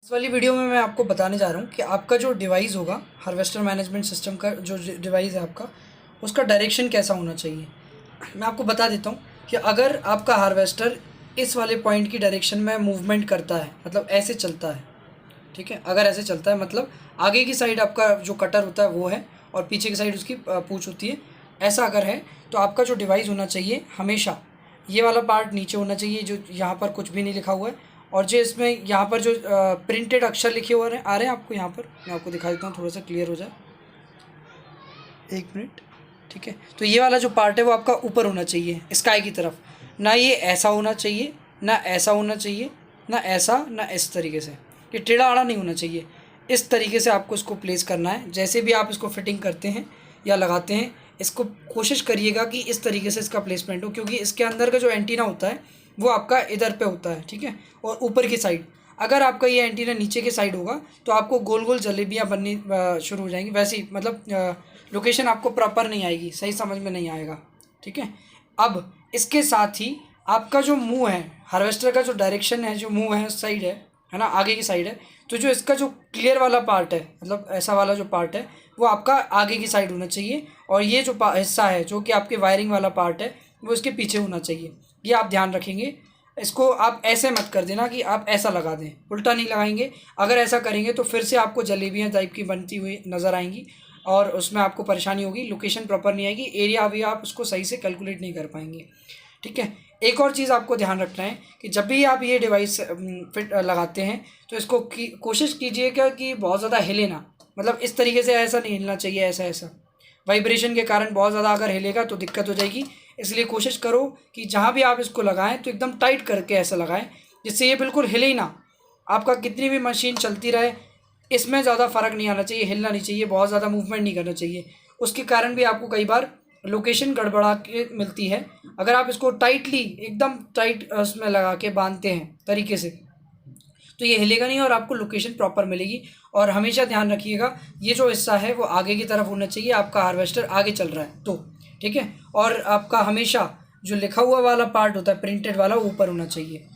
इस वाली वीडियो में मैं आपको बताने जा रहा हूँ कि आपका जो डिवाइस होगा हार्वेस्टर मैनेजमेंट सिस्टम का जो डिवाइस है आपका, उसका डायरेक्शन कैसा होना चाहिए। मैं आपको बता देता हूँ कि अगर आपका हार्वेस्टर इस वाले पॉइंट की डायरेक्शन में मूवमेंट करता है, मतलब ऐसे चलता है, ठीक है। अगर ऐसे चलता है मतलब आगे की साइड आपका जो कटर होता है वो है और पीछे की साइड उसकी पूँछ होती है। ऐसा अगर है तो आपका जो डिवाइस होना चाहिए हमेशा ये वाला पार्ट नीचे होना चाहिए, जो यहाँ पर कुछ भी नहीं लिखा हुआ है। और जो इसमें यहाँ पर जो प्रिंटेड अक्षर लिखे हुए आ रहे हैं आपको, यहाँ पर मैं आपको दिखा देता हूँ, थोड़ा सा क्लियर हो जाए, 1 मिनट, ठीक है। तो ये वाला जो पार्ट है वो आपका ऊपर होना चाहिए स्काई की तरफ, ना ये ऐसा होना चाहिए, ना ऐसा होना चाहिए, ना ऐसा, ना इस तरीके से। ये टेढ़ा आड़ा नहीं होना चाहिए। इस तरीके से आपको इसको प्लेस करना है। जैसे भी आप इसको फिटिंग करते हैं या लगाते हैं, इसको कोशिश करिएगा कि इस तरीके से इसका प्लेसमेंट हो, क्योंकि इसके अंदर का जो एंटीना होता है वो आपका इधर पे होता है, ठीक है। और ऊपर की साइड अगर आपका ये एंटीना नीचे की साइड होगा तो आपको गोल गोल जलेबियाँ बननी शुरू हो जाएंगी। वैसे ही मतलब लोकेशन आपको प्रॉपर नहीं आएगी, सही समझ में नहीं आएगा, ठीक है। अब इसके साथ ही आपका जो मुंह है, हार्वेस्टर का जो डायरेक्शन है, जो मुंह है उस साइड है ना, आगे की साइड है। तो जो इसका जो क्लियर वाला पार्ट है, मतलब ऐसा वाला जो पार्ट है वो आपका आगे की साइड होना चाहिए। और ये जो हिस्सा है जो कि आपके वायरिंग वाला पार्ट है वो इसके पीछे होना चाहिए। ये आप ध्यान रखेंगे। इसको आप ऐसे मत कर देना कि आप ऐसा लगा दें, उल्टा नहीं लगाएंगे। अगर ऐसा करेंगे तो फिर से आपको जलेबियाँ टाइप की बनती हुई नज़र आएंगी और उसमें आपको परेशानी होगी, लोकेशन प्रॉपर नहीं आएगी, एरिया भी आप उसको सही से कैलकुलेट नहीं कर पाएंगे, ठीक है। एक और चीज़ आपको ध्यान रखना है कि जब भी आप ये डिवाइस फिट लगाते हैं तो इसको कोशिश कीजिएगा कि बहुत ज़्यादा हिले ना, मतलब इस तरीके से ऐसा नहीं हिलना चाहिए, ऐसा ऐसा वाइब्रेशन के कारण बहुत ज़्यादा अगर हिलेगा तो दिक्कत हो जाएगी। इसलिए कोशिश करो कि जहाँ भी आप इसको लगाएं तो एकदम टाइट करके ऐसा लगाएं जिससे ये बिल्कुल हिले ही ना। आपका कितनी भी मशीन चलती रहे, इसमें ज़्यादा फ़र्क नहीं आना चाहिए, हिलना नहीं चाहिए, बहुत ज़्यादा मूवमेंट नहीं करना चाहिए। उसके कारण भी आपको कई बार लोकेशन गड़बड़ा के मिलती है। अगर आप इसको टाइटली एकदम टाइट उसमें लगा के बांधते हैं तरीके से तो ये हिलेगा नहीं और आपको लोकेशन प्रॉपर मिलेगी। और हमेशा ध्यान रखिएगा ये जो हिस्सा है वो आगे की तरफ होना चाहिए, आपका हार्वेस्टर आगे चल रहा है तो, ठीक है। और आपका हमेशा जो लिखा हुआ वाला पार्ट होता है प्रिंटेड वाला ऊपर होना चाहिए।